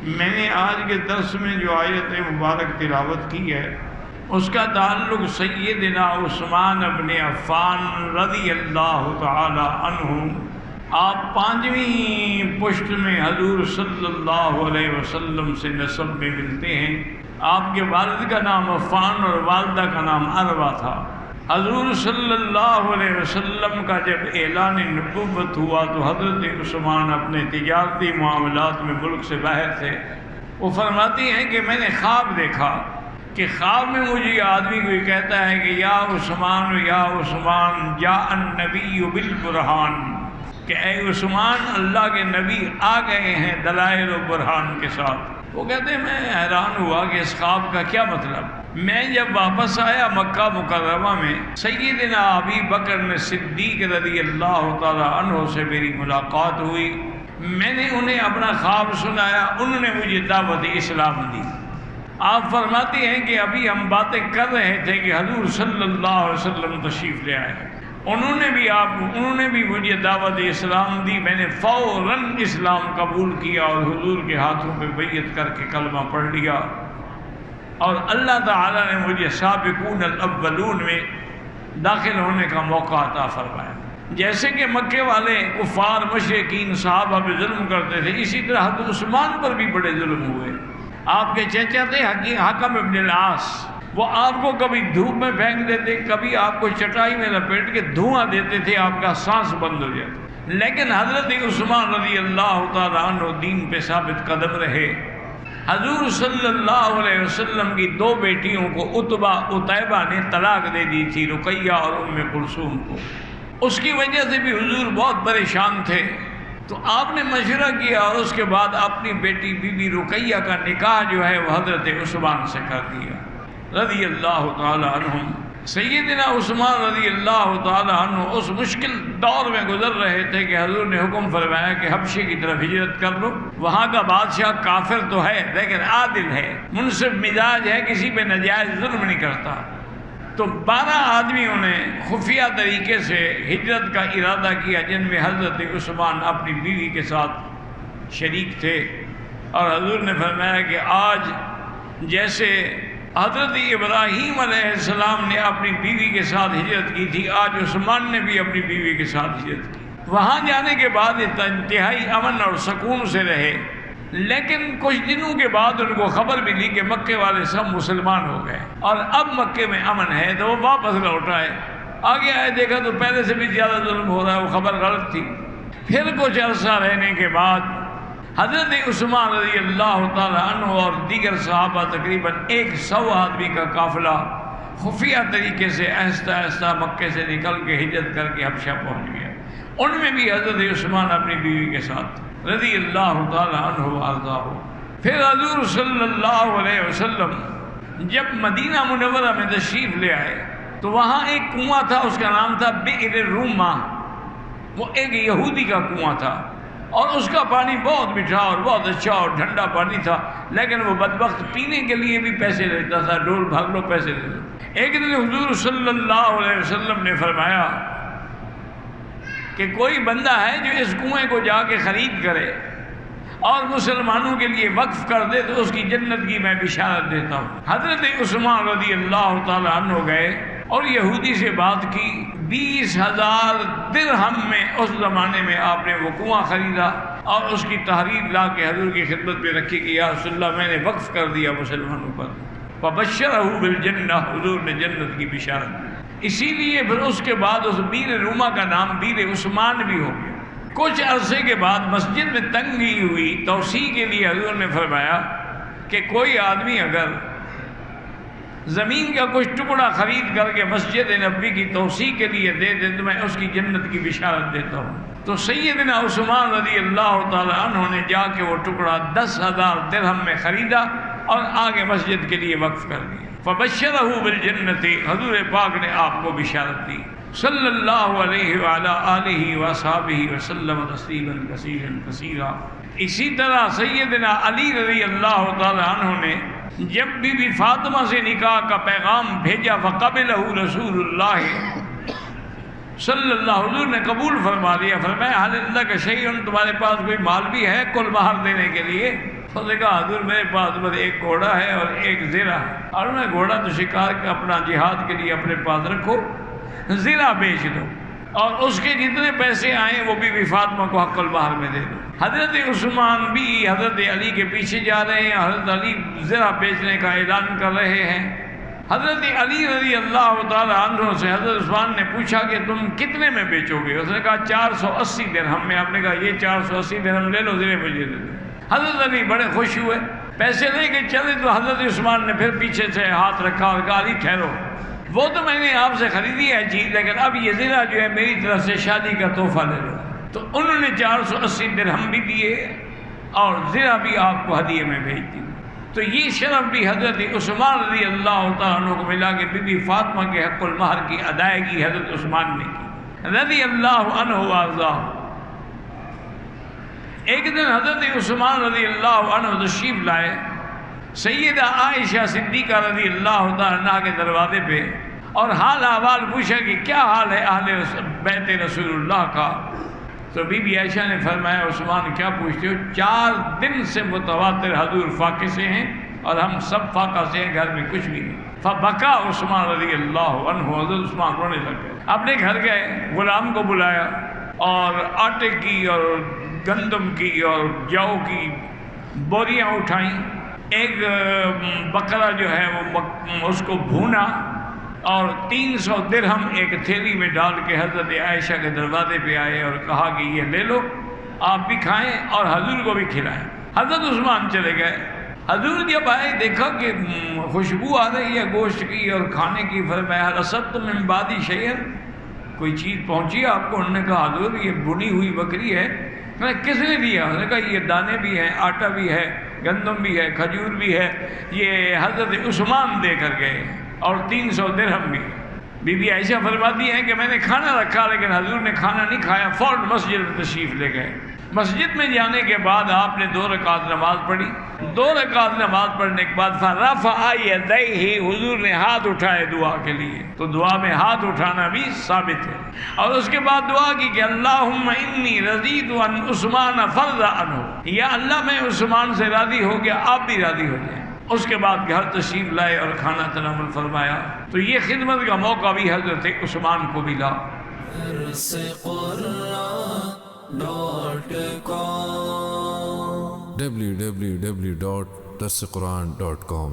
میں نے آج کے درس میں جو آیت مبارک تلاوت کی ہے اس کا تعلق سیدنا عثمان بن عفان رضی اللہ تعالی عنہ، آپ 5ویں پشت میں حضور صلی اللہ علیہ وسلم سے نسب میں ملتے ہیں۔ آپ کے والد کا نام عفان اور والدہ کا نام عروہ تھا۔ حضور صلی اللہ علیہ وسلم کا جب اعلان نبوت ہوا تو حضرت عثمان اپنے تجارتی معاملات میں ملک سے باہر تھے۔ وہ فرماتی ہیں کہ میں نے خواب دیکھا کہ خواب میں مجھے یہ آدمی کوئی کہتا ہے کہ یا عثمان جاء النبی بالبرہان، کہ اے عثمان اللہ کے نبی آ گئے ہیں دلائل و برہان کے ساتھ۔ وہ کہتے ہیں میں حیران ہوا کہ اس خواب کا کیا مطلب۔ میں جب واپس آیا مکہ مکرمہ میں، سیدنا ابی بکر صدیق رضی اللہ تعالی عنہ سے میری ملاقات ہوئی۔ میں نے انہیں اپنا خواب سنایا، انہوں نے مجھے دعوت اسلام دی۔ آپ فرماتے ہیں کہ ابھی ہم باتیں کر رہے تھے کہ حضور صلی اللہ علیہ وسلم تشریف لے آئے۔ انہوں نے بھی مجھے دعوت اسلام دی۔ میں نے فوراً اسلام قبول کیا اور حضور کے ہاتھوں پہ بیعت کر کے کلمہ پڑھ لیا، اور اللہ تعالیٰ نے مجھے سابقون الاولون میں داخل ہونے کا موقع عطا فرمایا۔ جیسے کہ مکے والے کفار مشرکین صحابہ پہ ظلم کرتے تھے، اسی طرح حضرت عثمان پر بھی بڑے ظلم ہوئے۔ آپ کے چچا تھے حکم ابن العاص، وہ آپ کو کبھی دھوپ میں پھینک دیتے، کبھی آپ کو چٹائی میں لپیٹ کے دھواں دیتے تھے، آپ کا سانس بند ہو جاتا۔ لیکن حضرت عثمان رضی اللہ تعالیٰ عنہ دین پہ ثابت قدم رہے۔ حضور صلی اللہ علیہ وسلم کی 2 بیٹیوں کو عتیبہ نے طلاق دے دی تھی، رقیہ اور ام کلثوم کو۔ اس کی وجہ سے بھی حضور بہت پریشان تھے، تو آپ نے مشورہ کیا اور اس کے بعد اپنی بیٹی بی بی رقیہ کا نکاح جو ہے وہ حضرت عثمان سے کر دیا رضی اللہ تعالی عنہم۔ سیدنا عثمان رضی اللہ تعالی عنہ اس مشکل دور میں گزر رہے تھے کہ حضور نے حکم فرمایا کہ حبشے کی طرف ہجرت کر لو۔ وہاں کا بادشاہ کافر تو ہے لیکن عادل ہے، منصف مزاج ہے، کسی پہ ناجائز ظلم نہیں کرتا۔ تو 12 آدمیوں نے خفیہ طریقے سے ہجرت کا ارادہ کیا، جن میں حضرت عثمان اپنی بیوی کے ساتھ شریک تھے۔ اور حضور نے فرمایا کہ آج جیسے حضرت ابراہیم علیہ السلام نے اپنی بیوی کے ساتھ ہجرت کی تھی، آج عثمان نے بھی اپنی بیوی کے ساتھ ہجرت کی۔ وہاں جانے کے بعد انتہائی امن اور سکون سے رہے، لیکن کچھ دنوں کے بعد ان کو خبر ملی کہ مکے والے سب مسلمان ہو گئے اور اب مکے میں امن ہے، تو وہ واپس لوٹ آئے۔ آگے آئے دیکھا تو پہلے سے بھی زیادہ ظلم ہو رہا ہے، وہ خبر غلط تھی۔ پھر کچھ عرصہ رہنے کے بعد حضرت عثمان رضی اللہ تعالی عنہ اور دیگر صحابہ تقریباً 100 آدمی کا قافلہ خفیہ طریقے سے آہستہ آہستہ مکے سے نکل کے ہجرت کر کے حبشہ پہنچ گیا۔ ان میں بھی حضرت عثمان اپنی بیوی کے ساتھ رضی اللہ تعالی عنہ وارضاہ۔ پھر حضور صلی اللہ علیہ وسلم جب مدینہ منورہ میں تشریف لے آئے تو وہاں ایک کنواں تھا، اس کا نام تھا بئر روما۔ وہ ایک یہودی کا کنواں تھا اور اس کا پانی بہت میٹھا اور بہت اچھا اور ٹھنڈا پانی تھا، لیکن وہ بدبخت پینے کے لیے بھی پیسے لیتا تھا، ڈول بھاگ لو پیسے لے لو۔ ایک دن حضور صلی اللہ علیہ وسلم نے فرمایا کہ کوئی بندہ ہے جو اس کنویں کو جا کے خرید کرے اور مسلمانوں کے لیے وقف کر دے تو اس کی جنت کی میں بشارت دیتا ہوں۔ حضرت عثمان رضی اللہ تعالی عنہ گئے اور یہودی سے بات کی۔ 20,000 درہم میں اس زمانے میں آپ نے وہ کنواں خریدا اور اس کی تحریر لا کے حضور کی خدمت پہ رکھی کہ یا رسول اللہ میں نے وقف کر دیا مسلمانوں پر۔ فبشرہ بالجنہ، حضور نے جنت کی بشارت دی۔ اسی لیے پھر اس کے بعد اس بئر روما کا نام بئر عثمان بھی ہو گیا۔ کچھ عرصے کے بعد مسجد میں تنگی ہوئی، توسیع کے لیے حضور نے فرمایا کہ کوئی آدمی اگر زمین کا کچھ ٹکڑا خرید کر کے مسجد نبوی کی توسیع کے لیے دے دے تو میں اس کی جنت کی بشارت دیتا ہوں۔ تو سیدنا عثمان رضی اللہ تعالی عنہ نے جا کے وہ ٹکڑا 10,000 درہم میں خریدا اور آگے مسجد کے لیے وقف کر دیا۔ فبشرہ بالجنت، حضور پاک نے آپ کو بشارت دی صلی اللہ علیہ وعلی آلہ وصحبہ وسلم تسلیما کثیرا کثیرا۔ اسی طرح سیدنا علی رضی اللہ تعالی عنہ نے جب بی بی فاطمہ سے نکاح کا پیغام بھیجا فقبلہ رسول اللہ صلی اللہ، حضور نے قبول فرما لیا۔ فرمایا حل اللہ کا شیء، تمہارے پاس کوئی مال بھی ہے کل مہر دینے کے لیے؟ اس نے کہا حضور میرے پاس بس ایک گھوڑا ہے اور ایک زرہ ہے، اور میں گھوڑا تو شکار کا اپنا جہاد کے لیے اپنے پاس رکھو، زرہ بیچ دو اور اس کے جتنے پیسے آئیں وہ بی بی فاطمہ کو حق المہر میں دے دو۔ حضرت عثمان بھی حضرت علی کے پیچھے جا رہے ہیں، حضرت علی زرہ بیچنے کا اعلان کر رہے ہیں۔ حضرت علی رضی اللہ تعالی عنہ سے حضرت عثمان نے پوچھا کہ تم کتنے میں بیچو گے؟ اس نے کہا 480 درہم میں۔ آپ نے کہا یہ 480 درہم لے لو، زرے مجھے دے دو۔ حضرت علی بڑے خوش ہوئے، پیسے لے کے چلے تو حضرت عثمان نے پھر پیچھے سے ہاتھ رکھا اور کہا علی ٹھہرو، وہ تو میں نے آپ سے خریدی ہے چیز، لیکن اب یہ زرہ جو ہے میری طرف سے شادی کا تحفہ لے لو۔ تو انہوں نے 480 درہم بھی دیے اور زرہ بھی آپ کو ہدیے میں بھیج دی۔ تو یہ شرف بھی حضرت عثمان رضی اللہ تعالیٰ عنہ کو ملا کہ بی بی فاطمہ کے حق المہر کی ادائیگی حضرت عثمان نے کی رضی اللہ عنہ وارضاہ۔ ایک دن حضرت عثمان رضی اللہ عنہ تشریف لائے سیدہ عائشہ صدیقہ رضی اللہ تعالیٰ عنہ کے دروازے پہ، اور حال احوال پوچھا کہ کیا حال ہے اہل بیت رسول اللہ کا۔ تو بی بی عائشہ نے فرمایا عثمان کیا پوچھتے ہو، 4 دن سے متواتر حضور فاقے سے ہیں اور ہم سب فاقہ سے ہیں، گھر میں کچھ بھی نہیں۔ فبکا عثمان رضی اللہ عنہ، حضرت عثمان رونے لگ گئے، اپنے گھر گئے، غلام کو بلایا اور آٹے کی اور گندم کی اور جو کی بوریاں اٹھائیں، ایک بکرا جو ہے وہ اس کو بھونا اور 300 درہم ایک تھیلی میں ڈال کے حضرت عائشہ کے دروازے پہ آئے اور کہا کہ یہ لے لو، آپ بھی کھائیں اور حضور کو بھی کھلائیں۔ حضرت عثمان چلے گئے، حضور جب آئے دیکھا کہ خوشبو آ رہی ہے گوشت کی اور کھانے کی، فرمایا رسبتم من بعدی شیئا، کوئی چیز پہنچی آپ کو؟ انہوں نے کہا حضور یہ بھنی ہوئی بکری ہے۔ میں کس نے دیا؟ انہوں نے کہا یہ دانے بھی ہیں، آٹا بھی ہے، گندم بھی ہے، کھجور بھی ہے، یہ حضرت عثمان دے کر گئے اور 300 درہم بھی۔ بی بی عائشہ فرماتی ہیں کہ میں نے کھانا رکھا لیکن حضور نے کھانا نہیں کھایا، فوراً مسجد میں تشریف لے گئے۔ مسجد میں جانے کے بعد آپ نے 2 رکعت نماز پڑھی۔ 2 رکعت نماز پڑھنے کے بعد فرفع یدیہ، حضور نے ہاتھ اٹھائے دعا کے لیے، تو دعا میں ہاتھ اٹھانا بھی ثابت ہے۔ اور اس کے بعد دعا کی کہ اللہم انی رضیت عن عثمان فرض عنہ، یا اللہ میں عثمان سے راضی ہو گیا، آپ بھی راضی ہو جائیں۔ اس کے بعد گھر تشریف لائے اور کھانا تناول فرمایا۔ تو یہ خدمت کا موقع بھی حضرت عثمان کو ملا۔ www.darsequran.com